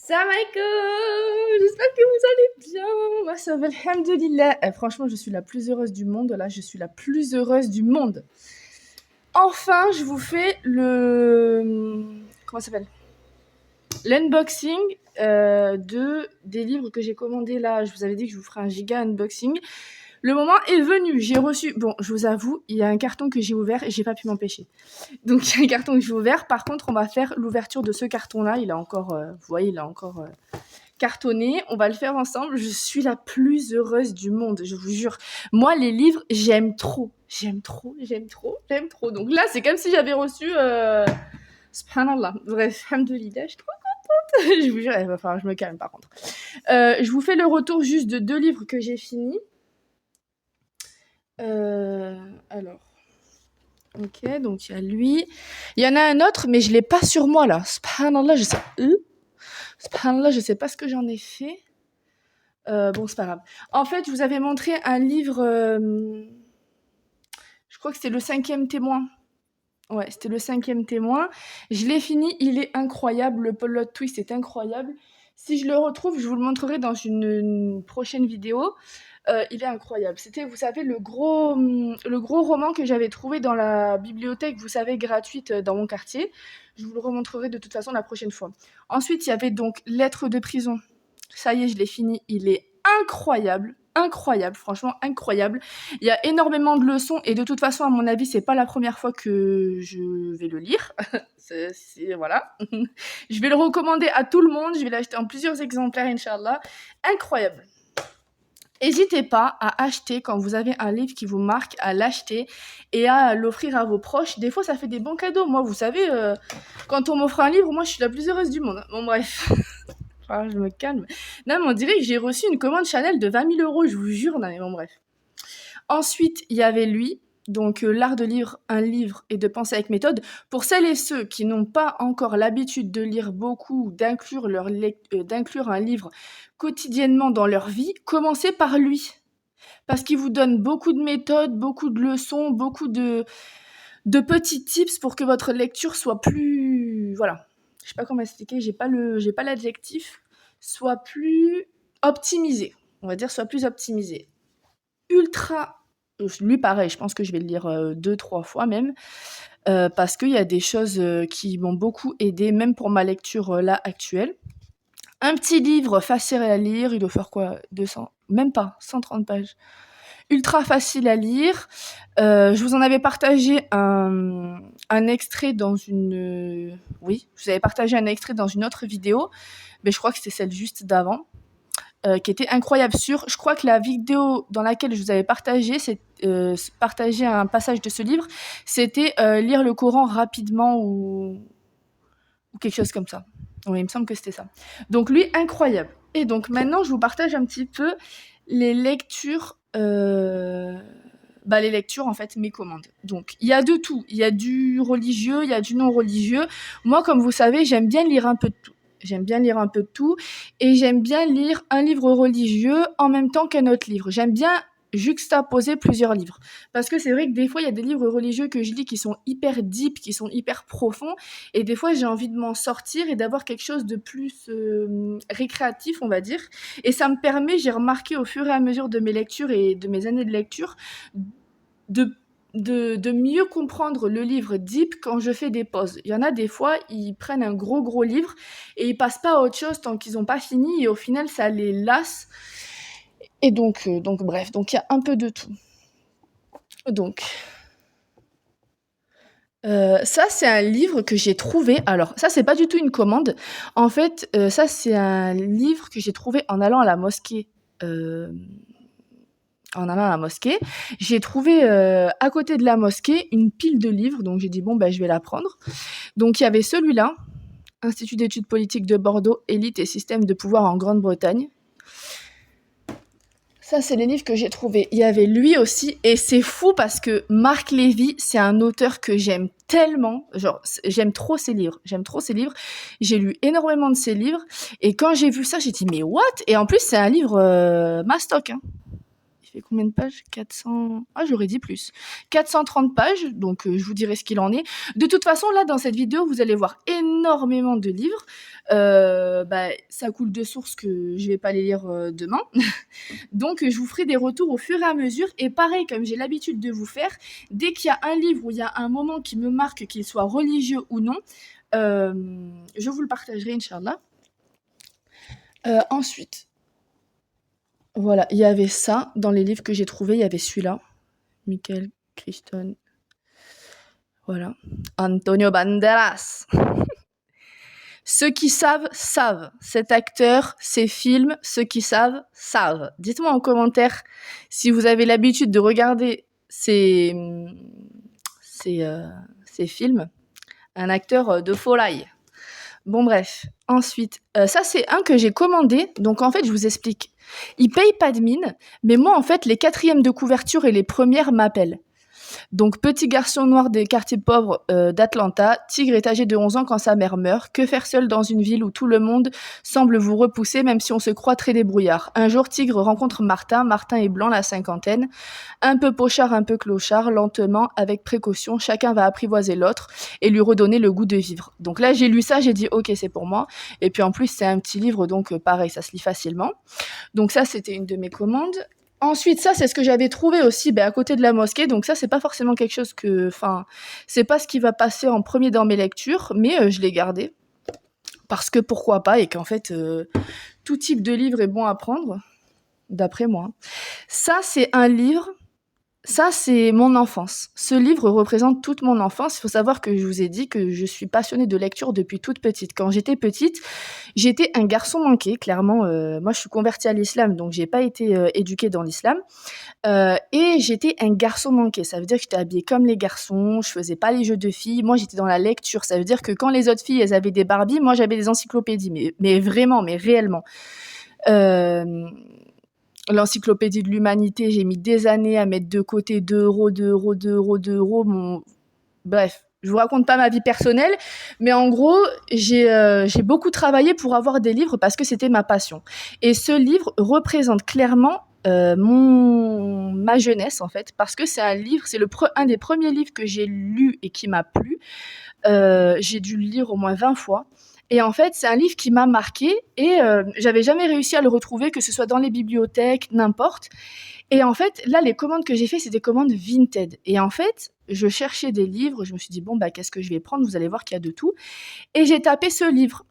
Salam alaikum. J'espère que vous allez bien. Moi, ça va, alhamdoulilah. Franchement, je suis la plus heureuse du monde. Là, je suis la plus heureuse du monde. Enfin, je vous fais le... Comment ça s'appelle? L'unboxing des livres que j'ai commandés là. Je vous avais dit que je vous ferais un giga unboxing. Le moment est venu. J'ai reçu... Bon, je vous avoue, il y a un carton que j'ai ouvert et j'ai pas pu m'empêcher. Donc, il y a un carton que j'ai ouvert. Par contre, on va faire l'ouverture de ce carton-là. Il a encore... vous voyez, il a encore... cartonné, on va le faire ensemble. Je suis la plus heureuse du monde, je vous jure. Moi, les livres, j'aime trop. J'aime trop, j'aime trop, j'aime trop. Donc là, c'est comme si j'avais reçu... Subhanallah. Bref, alhamdoulilah, je suis trop contente. Je vous jure, il va falloir que je me calme par contre. Je vous fais le retour juste de 2 livres que j'ai finis. Alors... Ok, donc il y a lui. Il y en a un autre, mais je l'ai pas sur moi là. Subhanallah, je sais... Subhanallah, je sais pas ce que j'en ai fait. Bon, c'est pas grave. En fait, je vous avais montré un livre, je crois que c'était Le 5e témoin. Ouais, c'était Le 5e témoin. Je l'ai fini, il est incroyable, le plot twist est incroyable. Si je le retrouve, je vous le montrerai dans une prochaine vidéo. Il est incroyable. C'était, vous savez, le gros roman que j'avais trouvé dans la bibliothèque, vous savez, gratuite dans mon quartier. Je vous le remontrerai de toute façon la prochaine fois. Ensuite, il y avait donc Lettres de prison. Ça y est, je l'ai fini. Il est incroyable. Incroyable, franchement incroyable. Il y a énormément de leçons et de toute façon, à mon avis, c'est pas la première fois que je vais le lire. Voilà. Je vais le recommander à tout le monde. Je vais l'acheter en plusieurs exemplaires, Inch'Allah. Incroyable. N'hésitez pas à acheter quand vous avez un livre qui vous marque, à l'acheter et à l'offrir à vos proches. Des fois, ça fait des bons cadeaux. Moi, vous savez, quand on m'offre un livre, moi, je suis la plus heureuse du monde. Bon, bref. Enfin, je me calme. Non, mais on dirait que j'ai reçu une commande Chanel de 20 000 €, je vous jure. Non, mais bon, bref. Ensuite, il y avait lui, donc l'art de lire un livre et de penser avec méthode. Pour celles et ceux qui n'ont pas encore l'habitude de lire beaucoup, d'inclure un livre quotidiennement dans leur vie, commencez par lui. Parce qu'il vous donne beaucoup de méthodes, beaucoup de leçons, beaucoup de petits tips pour que votre lecture soit plus... Voilà. Je sais pas comment expliquer, j'ai pas l'adjectif. Soit plus optimisé. On va dire soit plus optimisé. Ultra... Lui, pareil, je pense que je vais le lire 2-3 fois même. Parce qu'il y a des choses qui m'ont beaucoup aidé, même pour ma lecture là actuelle. Un petit livre facile à lire, il doit faire quoi 200, même pas, 130 pages. Ultra facile à lire. Je vous en avais partagé un extrait dans une... Oui, je vous avais partagé un extrait dans une autre vidéo, mais je crois que c'était celle juste d'avant, qui était incroyable sur... Je crois que la vidéo dans laquelle je vous avais partagé un passage de ce livre, c'était lire le Coran rapidement ou quelque chose comme ça. Oui, il me semble que c'était ça. Donc lui, incroyable. Et donc maintenant, je vous partage un petit peu les lectures, les lectures en fait, mes commandes. Donc il y a de tout. Il y a du religieux, il y a du non religieux. Moi, comme vous savez, j'aime bien lire un peu de tout. J'aime bien lire un peu de tout et j'aime bien lire un livre religieux en même temps qu'un autre livre. J'aime bien juxtaposer plusieurs livres. Parce que c'est vrai que des fois, il y a des livres religieux que je lis qui sont hyper deep, qui sont hyper profonds, et des fois, j'ai envie de m'en sortir et d'avoir quelque chose de plus récréatif, on va dire. Et ça me permet, j'ai remarqué au fur et à mesure de mes lectures et de mes années de lecture, de mieux comprendre le livre deep quand je fais des pauses. Il y en a des fois, ils prennent un gros livre et ils passent pas à autre chose tant qu'ils n'ont pas fini, et au final, ça les lasse. Et donc bref, donc il y a un peu de tout. Donc, ça, c'est un livre que j'ai trouvé. Alors, ça, c'est pas du tout une commande. En fait, ça, c'est un livre que j'ai trouvé en allant à la mosquée. J'ai trouvé à côté de la mosquée une pile de livres, donc j'ai dit bon, je vais la prendre. Donc, il y avait celui-là, Institut d'études politiques de Bordeaux, élite et système de pouvoir en Grande-Bretagne. Ça, c'est les livres que j'ai trouvés. Il y avait lui aussi, et c'est fou parce que Marc Lévy, c'est un auteur que j'aime tellement. Genre, j'aime trop ses livres. J'ai lu énormément de ses livres, et quand j'ai vu ça, j'ai dit mais what? Et en plus, c'est un livre mastoc. Hein. fait combien de pages? 400. Ah, j'aurais dit plus. 430 pages, donc je vous dirai ce qu'il en est. De toute façon, là, dans cette vidéo, vous allez voir énormément de livres. Ça coule de source que je vais pas les lire demain. Donc, je vous ferai des retours au fur et à mesure. Et pareil, comme j'ai l'habitude de vous faire, dès qu'il y a un livre où il y a un moment qui me marque, qu'il soit religieux ou non, je vous le partagerai, Inch'Allah. Ensuite, voilà, il y avait ça dans les livres que j'ai trouvés. Il y avait celui-là, Michael Crichton. Voilà, Antonio Banderas. Ceux qui savent, savent. Cet acteur, ces films, ceux qui savent, savent. Dites-moi en commentaire si vous avez l'habitude de regarder ces films. Un acteur de folie. Bon bref, ensuite, ça c'est un que j'ai commandé, donc en fait je vous explique. Il paye pas de mine, mais moi en fait les 4e de couverture et les premières m'appellent. Donc petit garçon noir des quartiers pauvres d'Atlanta, Tigre est âgé de 11 ans quand sa mère meurt. Que faire seul dans une ville où tout le monde semble vous repousser même si on se croit très débrouillard. Un jour Tigre rencontre Martin, Martin est blanc, la cinquantaine. Un peu pochard, un peu clochard, lentement, avec précaution, chacun va apprivoiser l'autre et lui redonner le goût de vivre. Donc là j'ai lu ça, j'ai dit ok c'est pour moi. Et puis en plus c'est un petit livre donc pareil ça se lit facilement. Donc ça c'était une de mes commandes. Ensuite, ça, c'est ce que j'avais trouvé aussi à côté de la mosquée. Donc ça, c'est pas forcément quelque chose que... Enfin, c'est pas ce qui va passer en premier dans mes lectures, mais je l'ai gardé. Parce que pourquoi pas, et qu'en fait, tout type de livre est bon à prendre, d'après moi. Ça, c'est un livre... Ça, c'est mon enfance. Ce livre représente toute mon enfance. Il faut savoir que je vous ai dit que je suis passionnée de lecture depuis toute petite. Quand j'étais petite, j'étais un garçon manqué, clairement. Moi, je suis convertie à l'islam, donc j'ai pas été éduquée dans l'islam. Et j'étais un garçon manqué. Ça veut dire que j'étais habillée comme les garçons, je faisais pas les jeux de filles. Moi, j'étais dans la lecture. Ça veut dire que quand les autres filles, elles avaient des Barbies, moi, j'avais des encyclopédies. Mais vraiment, mais réellement. L'encyclopédie de l'humanité, j'ai mis des années à mettre de côté 2 €, 2 €, 2 €, 2 €. Bref, je vous raconte pas ma vie personnelle, mais en gros, j'ai beaucoup travaillé pour avoir des livres parce que c'était ma passion. Et ce livre représente clairement ma jeunesse, en fait, parce que c'est un livre, c'est un des premiers livres que j'ai lu et qui m'a plu. J'ai dû le lire au moins 20 fois. Et en fait, c'est un livre qui m'a marquée et j'avais jamais réussi à le retrouver, que ce soit dans les bibliothèques, n'importe. Et en fait, là, les commandes que j'ai fait, c'est des commandes Vinted. Et en fait, je cherchais des livres, je me suis dit: «Bon, qu'est-ce que je vais prendre?» Vous allez voir qu'il y a de tout. Et j'ai tapé ce livre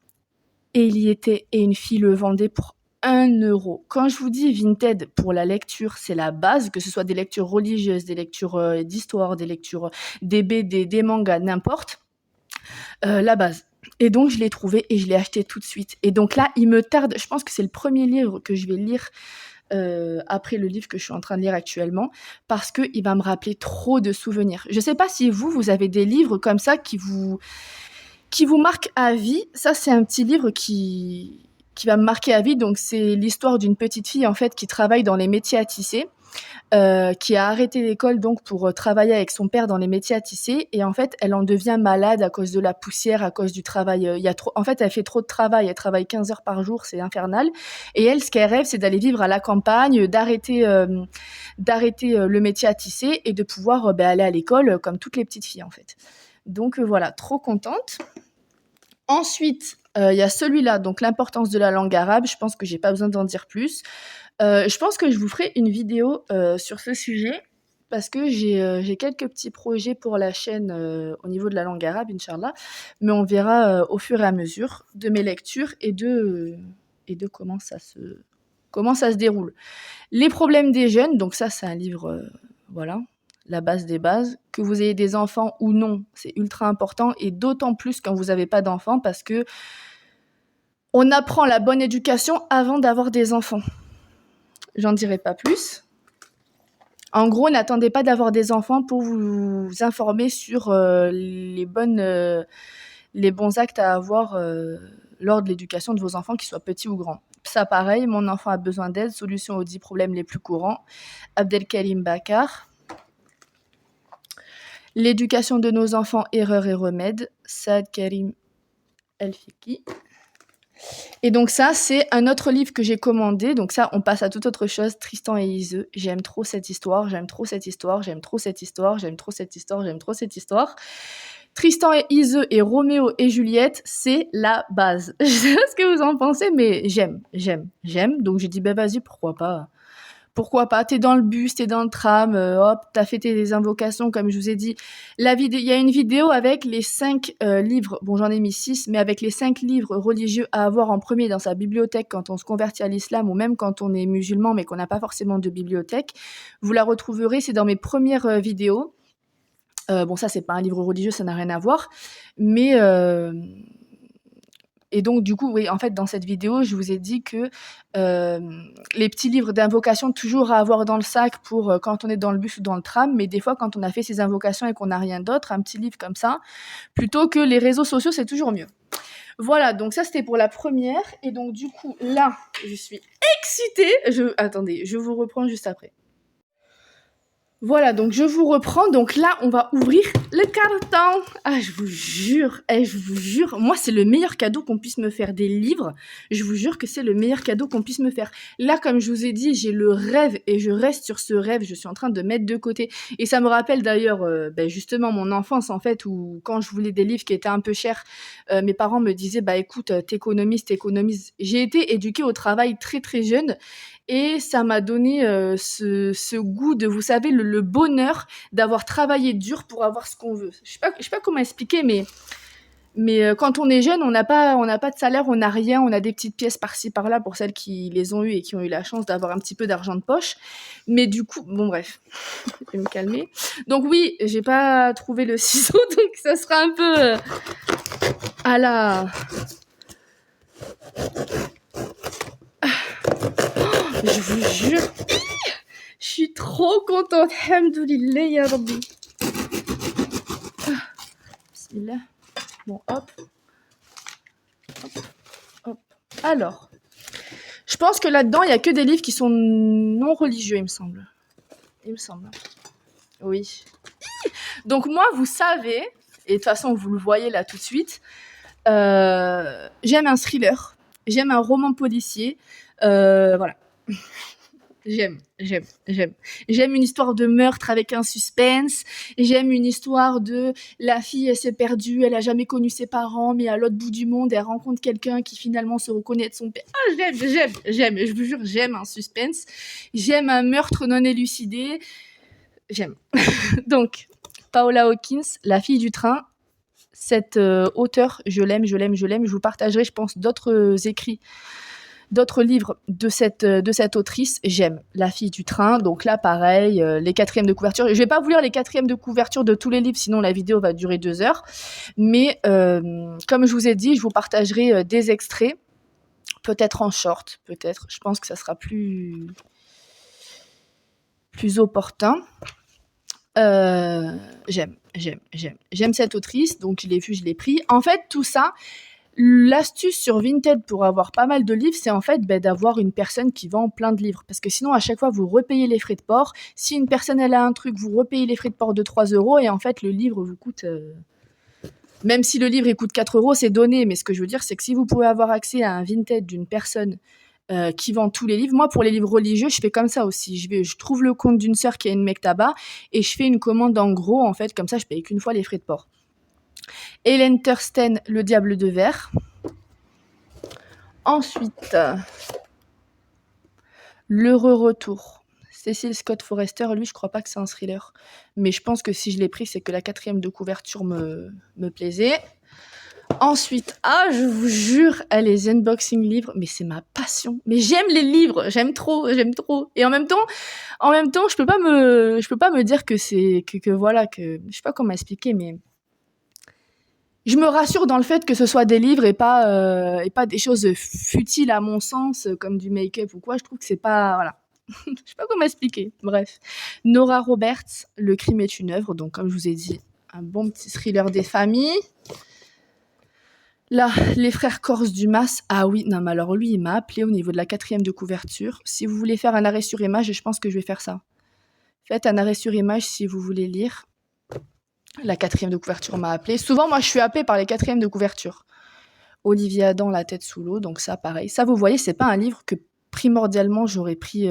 et il y était et une fille le vendait pour 1 €. Quand je vous dis Vinted pour la lecture, c'est la base, que ce soit des lectures religieuses, des lectures d'histoire, des lectures des BD, des mangas, n'importe, la base. Et donc je l'ai trouvé et je l'ai acheté tout de suite. Et donc là, il me tarde, je pense que c'est le premier livre que je vais lire après le livre que je suis en train de lire actuellement, parce qu'il va me rappeler trop de souvenirs. Je sais pas si vous avez des livres comme ça qui vous marquent à vie. Ça, c'est un petit livre qui va me marquer à vie. Donc c'est l'histoire d'une petite fille en fait qui travaille dans les métiers à tisser. Qui a arrêté l'école donc pour travailler avec son père dans les métiers à tisser, et en fait elle en devient malade à cause de la poussière, à cause du travail. En fait elle fait trop de travail, elle travaille 15 heures par jour, c'est infernal. Et elle, ce qu'elle rêve, c'est d'aller vivre à la campagne, d'arrêter le métier à tisser et de pouvoir aller à l'école comme toutes les petites filles en fait. Donc voilà, trop contente. Ensuite, il y a celui-là, donc l'importance de la langue arabe. Je pense que j'ai pas besoin d'en dire plus. Je pense que je vous ferai une vidéo sur ce sujet parce que j'ai quelques petits projets pour la chaîne au niveau de la langue arabe, Inch'Allah. Mais on verra au fur et à mesure de mes lectures et de comment ça se déroule. Les problèmes des jeunes, donc ça c'est un livre, voilà, la base des bases. Que vous ayez des enfants ou non, c'est ultra important, et d'autant plus quand vous n'avez pas d'enfants, parce que on apprend la bonne éducation avant d'avoir des enfants. J'en dirai pas plus. En gros, n'attendez pas d'avoir des enfants pour vous informer sur les bons actes à avoir lors de l'éducation de vos enfants, qu'ils soient petits ou grands. Ça, pareil, mon enfant a besoin d'aide, solution aux 10 problèmes les plus courants. Abdelkarim Bakar. L'éducation de nos enfants, erreurs et remèdes. Saad Karim El Fiki. Et donc ça, c'est un autre livre que j'ai commandé. Donc ça, on passe à toute autre chose. Tristan et Iseult. J'aime trop cette histoire, j'aime trop cette histoire, j'aime trop cette histoire, j'aime trop cette histoire, j'aime trop cette histoire. Tristan et Iseult et Roméo et Juliette, c'est la base. Je sais pas ce que vous en pensez, mais j'aime. Donc j'ai dit, ben vas-y, pourquoi pas. Pourquoi pas, t'es dans le bus, t'es dans le tram, hop, t'as fait tes invocations, comme je vous ai dit. Il y a une vidéo avec les 5 livres, bon j'en ai mis 6, mais avec les 5 livres religieux à avoir en premier dans sa bibliothèque quand on se convertit à l'islam ou même quand on est musulman mais qu'on n'a pas forcément de bibliothèque. Vous la retrouverez, c'est dans mes premières vidéos. Bon ça c'est pas un livre religieux, ça n'a rien à voir, mais et donc du coup, oui, en fait, dans cette vidéo, je vous ai dit que les petits livres d'invocation, toujours à avoir dans le sac pour quand on est dans le bus ou dans le tram, mais des fois, quand on a fait ses invocations et qu'on n'a rien d'autre, un petit livre comme ça, plutôt que les réseaux sociaux, c'est toujours mieux. Voilà, donc ça, c'était pour la première. Et donc du coup, là, je suis excitée. Attendez, je vous reprends juste après. Voilà, donc je vous reprends. Donc là, on va ouvrir le carton. Ah, je vous jure, moi, c'est le meilleur cadeau qu'on puisse me faire, des livres. Je vous jure que c'est le meilleur cadeau qu'on puisse me faire. Là, comme je vous ai dit, j'ai le rêve et je reste sur ce rêve. Je suis en train de mettre de côté. Et ça me rappelle d'ailleurs, justement, mon enfance, en fait, où quand je voulais des livres qui étaient un peu chers, mes parents me disaient, bah écoute, t'économises. J'ai été éduquée au travail très très jeune. Et ça m'a donné ce goût de, vous savez, le bonheur d'avoir travaillé dur pour avoir ce qu'on veut. Je sais pas comment expliquer, mais quand on est jeune, on n'a pas de salaire, on n'a rien, on a des petites pièces par-ci par-là pour celles qui les ont eues et qui ont eu la chance d'avoir un petit peu d'argent de poche. Mais du coup, bon bref, je vais me calmer. Donc oui, j'ai pas trouvé le ciseau, donc ça sera un peu à la... Je vous jure, je suis trop contente. Alhamdoulilah, ya Rabbi. Bismillah. Bon, hop. Alors, je pense que là-dedans, il n'y a que des livres qui sont non religieux, il me semble. Oui. Donc moi, vous savez, et de toute façon, vous le voyez là tout de suite, j'aime un thriller, j'aime un roman policier, voilà. J'aime. J'aime une histoire de meurtre avec un suspense. J'aime une histoire de la fille, elle s'est perdue, elle a jamais connu ses parents, mais à l'autre bout du monde, elle rencontre quelqu'un qui finalement se reconnaît de son père. Ah, j'aime. Je vous jure, j'aime un suspense. J'aime un meurtre non élucidé. J'aime. Donc, Paola Hawkins, La fille du train. Cette auteure, je l'aime. Je vous partagerai, je pense, d'autres écrits, d'autres livres de cette autrice. J'aime La fille du train. Donc là, pareil, les 4e de couverture. Je vais pas vous lire les 4e de couverture de tous les livres, sinon la vidéo va durer 2 heures. Mais comme je vous ai dit, je vous partagerai des extraits, peut-être en short, peut-être. Je pense que ça sera plus opportun. J'aime cette autrice, donc je l'ai vue, je l'ai pris. En fait, tout ça, l'astuce sur Vinted pour avoir pas mal de livres, c'est en fait d'avoir une personne qui vend plein de livres. Parce que sinon, à chaque fois, vous repayez les frais de port. Si une personne, elle a un truc, vous repayez les frais de port de 3 € et en fait, le livre vous coûte... Même si le livre, il coûte 4 €, c'est donné. Mais ce que je veux dire, c'est que si vous pouvez avoir accès à un Vinted d'une personne qui vend tous les livres. Moi, pour les livres religieux, je fais comme ça aussi. Je trouve le compte d'une sœur qui a une mektaba et je fais une commande en gros, en fait, comme ça, je paye qu'une fois les frais de port. Hélène Thurston, Le Diable de Verre. Ensuite, L'heureux retour. Cécile Scott Forester, lui, je crois pas que c'est un thriller. Mais je pense que si je l'ai pris, c'est que la 4e de couverture me plaisait. Ensuite, je vous jure, les unboxing livres, mais c'est ma passion. Mais j'aime les livres, j'aime trop. Et en même temps, je peux pas me dire que c'est que voilà, que je sais pas comment expliquer, mais je me rassure dans le fait que ce soit des livres et pas des choses futiles à mon sens, comme du make-up ou quoi. Je trouve que c'est pas, voilà. Je sais pas comment expliquer. Bref, Nora Roberts, Le crime est une œuvre. Donc, comme je vous ai dit, un bon petit thriller des familles. Là, Les frères Corse Dumas. Ah oui, non, mais alors lui, il m'a appelé au niveau de la 4e de couverture. Si vous voulez faire un arrêt sur image, je pense que je vais faire ça. Faites un arrêt sur image si vous voulez lire. La 4e de couverture m'a appelé. Souvent, moi, je suis happée par les 4e de couverture. Olivier Adam, La tête sous l'eau, donc ça, pareil. Ça, vous voyez, c'est pas un livre que primordialement j'aurais pris,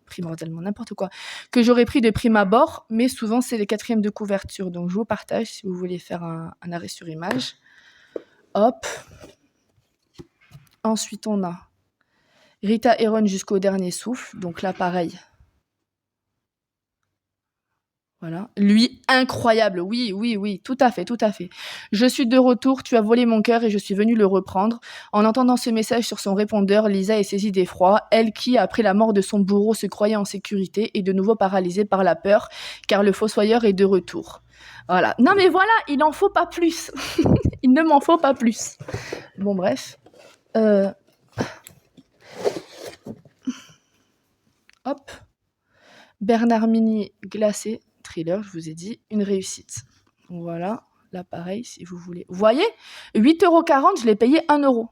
primordialement, n'importe quoi, que j'aurais pris de prime abord, mais souvent c'est les 4e de couverture. Donc je vous partage si vous voulez faire un arrêt sur image. Hop. Ensuite, on a Rita Aaron jusqu'au dernier souffle. Donc là, pareil. Voilà. Lui, incroyable. Oui, oui, oui, tout à fait, tout à fait. Je suis de retour, tu as volé mon cœur et je suis venue le reprendre. En entendant ce message sur son répondeur, Lisa est saisie d'effroi. Elle qui, après la mort de son bourreau, se croyait en sécurité est de nouveau paralysée par la peur, car le fossoyeur est de retour. Voilà. Non mais voilà, il n'en faut pas plus. Il ne m'en faut pas plus. Bon, bref. Hop. Bernard Minier, Glacé, thriller, je vous ai dit, une réussite. Voilà, là pareil, si vous voulez. Vous voyez, 8,40 €, je l'ai payé 1 €.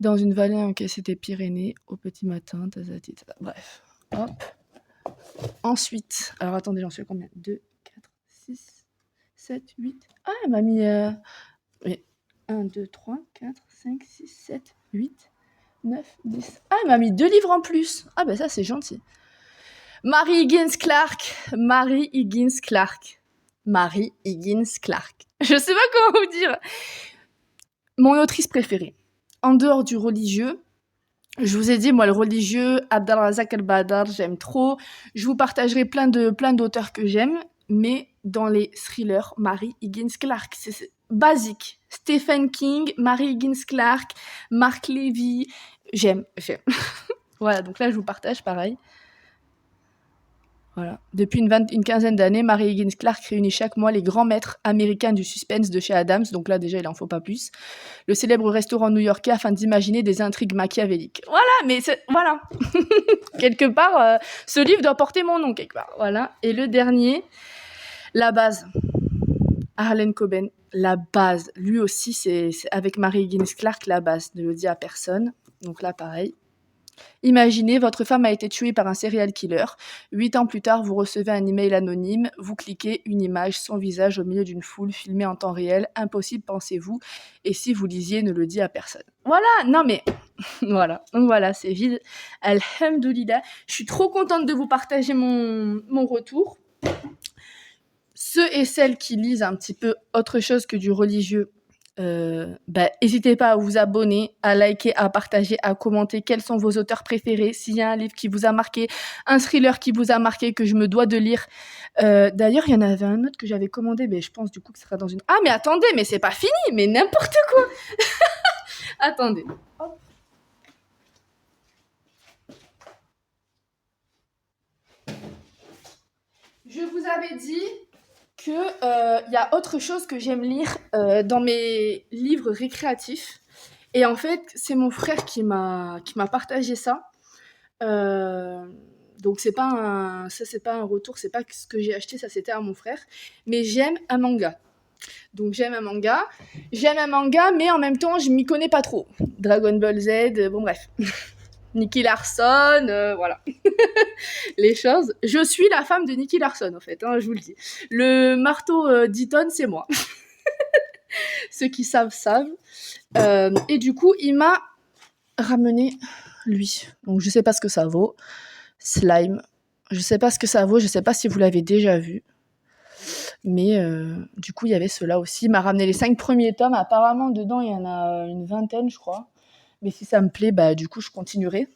Dans une vallée encaissée des Pyrénées, au petit matin, tazati, tata. Bref, hop. Ensuite, alors attendez, j'en suis à combien 2, 4, 6, 7, 8. Ah, elle m'a mis... Oui. 1, 2, 3, 4, 5, 6, 7, 8, 9, 10. Ah, elle m'a mis 2 livres en plus. Ah, ben ça, c'est gentil. Mary Higgins Clark. Mary Higgins Clark. Mary Higgins Clark. Je sais pas comment vous dire. Mon autrice préférée. En dehors du religieux, je vous ai dit, moi, le religieux, Abdelrazak El-Badar, j'aime trop. Je vous partagerai plein d'auteurs que j'aime, mais dans les thrillers, Mary Higgins Clark, c'est basique. Stephen King, Mary Higgins Clark, Mark Levy, j'aime. Voilà, donc là, je vous partage pareil. Voilà. Depuis une quinzaine d'années, Mary Higgins Clark réunit chaque mois les grands maîtres américains du suspense de chez Adams, donc là déjà il en faut pas plus, le célèbre restaurant new-yorkais afin d'imaginer des intrigues machiavéliques. Voilà, mais voilà. Quelque part, ce livre doit porter mon nom quelque part. Voilà. Et le dernier, La base. Harlan Coben, La base. Lui aussi, c'est avec Mary Higgins Clark, La base. Ne le dit à personne. Donc là, pareil. Imaginez, votre femme a été tuée par un serial killer. 8 ans plus tard, vous recevez un email anonyme. Vous cliquez, une image, son visage au milieu d'une foule filmée en temps réel. Impossible, pensez-vous. Et si vous lisiez, ne le dit à personne. Voilà, non mais... voilà, donc voilà, c'est vide. Alhamdoulilah. Je suis trop contente de vous partager mon retour. Ceux et celles qui lisent un petit peu autre chose que du religieux, n'hésitez pas à vous abonner, à liker, à partager, à commenter quels sont vos auteurs préférés, s'il y a un livre qui vous a marqué, un thriller qui vous a marqué, que je me dois de lire. D'ailleurs, il y en avait un autre que j'avais commandé, mais je pense du coup que ce sera dans une... Ah, mais attendez, mais c'est pas fini, mais n'importe quoi. Attendez. Hop. Je vous avais dit que y a autre chose que j'aime lire dans mes livres récréatifs. Et en fait, c'est mon frère qui m'a partagé ça. Donc c'est pas un retour, c'est pas ce que j'ai acheté, ça c'était à mon frère. Mais j'aime un manga. Donc j'aime un manga, mais en même temps je m'y connais pas trop. Dragon Ball Z, bon bref. Nicky Larson, voilà. Les choses. Je suis la femme de Nicky Larson, en fait, hein, je vous le dis. Le marteau 10 tonnes, c'est moi. Ceux qui savent, savent. Et du coup, il m'a ramené lui. Donc, je sais pas ce que ça vaut. Slime. Je sais pas ce que ça vaut. Je sais pas si vous l'avez déjà vu. Mais du coup, il y avait ceux-là aussi. Il m'a ramené les 5 premiers tomes. Apparemment, dedans, il y en a une vingtaine, je crois. Mais si ça me plaît, du coup, je continuerai.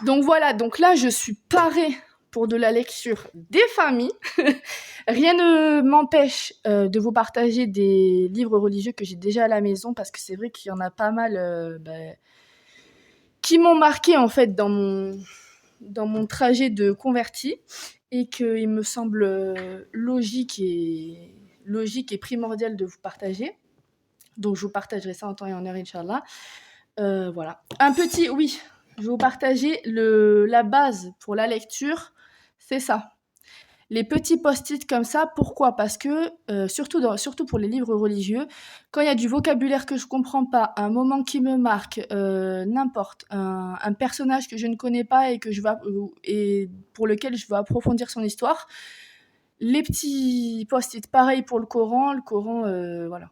Donc voilà, donc là, je suis parée pour de la lecture des familles. Rien ne m'empêche de vous partager des livres religieux que j'ai déjà à la maison, parce que c'est vrai qu'il y en a pas mal qui m'ont marqué en fait dans mon trajet de converti, et qu'il me semble logique et primordial de vous partager. Donc je vous partagerai ça en temps et en heure, Inch'Allah. Voilà. Je vais vous partager la base pour la lecture, c'est ça. Les petits post-it comme ça, pourquoi ? Parce que, surtout pour les livres religieux, quand il y a du vocabulaire que je comprends pas, un moment qui me marque, n'importe, un personnage que je ne connais pas et pour lequel je veux approfondir son histoire, les petits post-it, pareil pour le Coran, voilà.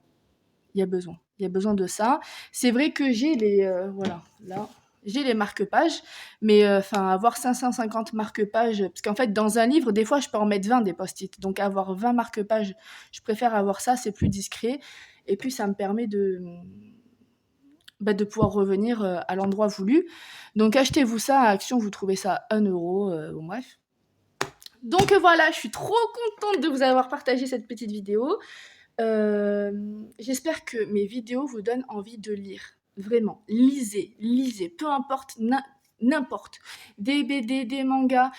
Il y a besoin. Il y a besoin de ça. C'est vrai que j'ai les, voilà, là, j'ai les marque-pages, mais enfin, avoir 550 marque-pages, parce qu'en fait, dans un livre, des fois, je peux en mettre 20 des post-it. Donc, avoir 20 marque-pages, je préfère avoir ça, c'est plus discret. Et puis, ça me permet de pouvoir revenir à l'endroit voulu. Donc, achetez-vous ça à Action, vous trouvez ça 1 €. Bon, bref. Donc voilà, je suis trop contente de vous avoir partagé cette petite vidéo. J'espère que mes vidéos vous donnent envie de lire. Vraiment, lisez, lisez, peu importe, n'importe. Des BD, des mangas.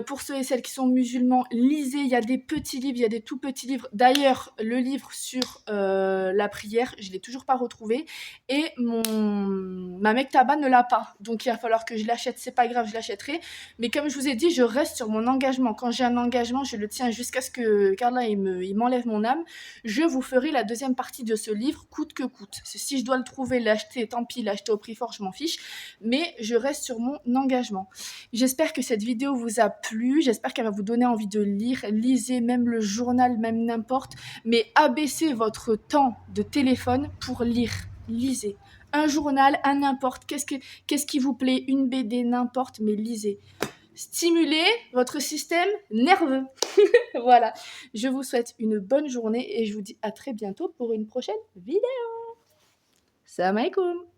Pour ceux et celles qui sont musulmans, lisez. Il y a des petits livres, il y a des tout petits livres. D'ailleurs, le livre sur la prière, je ne l'ai toujours pas retrouvé. Et ma mektaba ne l'a pas. Donc, il va falloir que je l'achète. C'est pas grave, je l'achèterai. Mais comme je vous ai dit, je reste sur mon engagement. Quand j'ai un engagement, je le tiens jusqu'à ce que Carla il m'enlève mon âme. Je vous ferai la deuxième partie de ce livre, coûte que coûte. Si je dois le trouver, l'acheter, tant pis, l'acheter au prix fort, je m'en fiche. Mais je reste sur mon engagement. J'espère que cette vidéo vous a plu. J'espère qu'elle va vous donner envie de lire. Lisez même le journal, même n'importe. Mais abaissez votre temps de téléphone pour lire. Lisez. Un journal, un n'importe. Qu'est-ce qui vous plaît? Une BD, n'importe, mais lisez. Stimulez votre système nerveux. Voilà. Je vous souhaite une bonne journée et je vous dis à très bientôt pour une prochaine vidéo. Salam alaikum.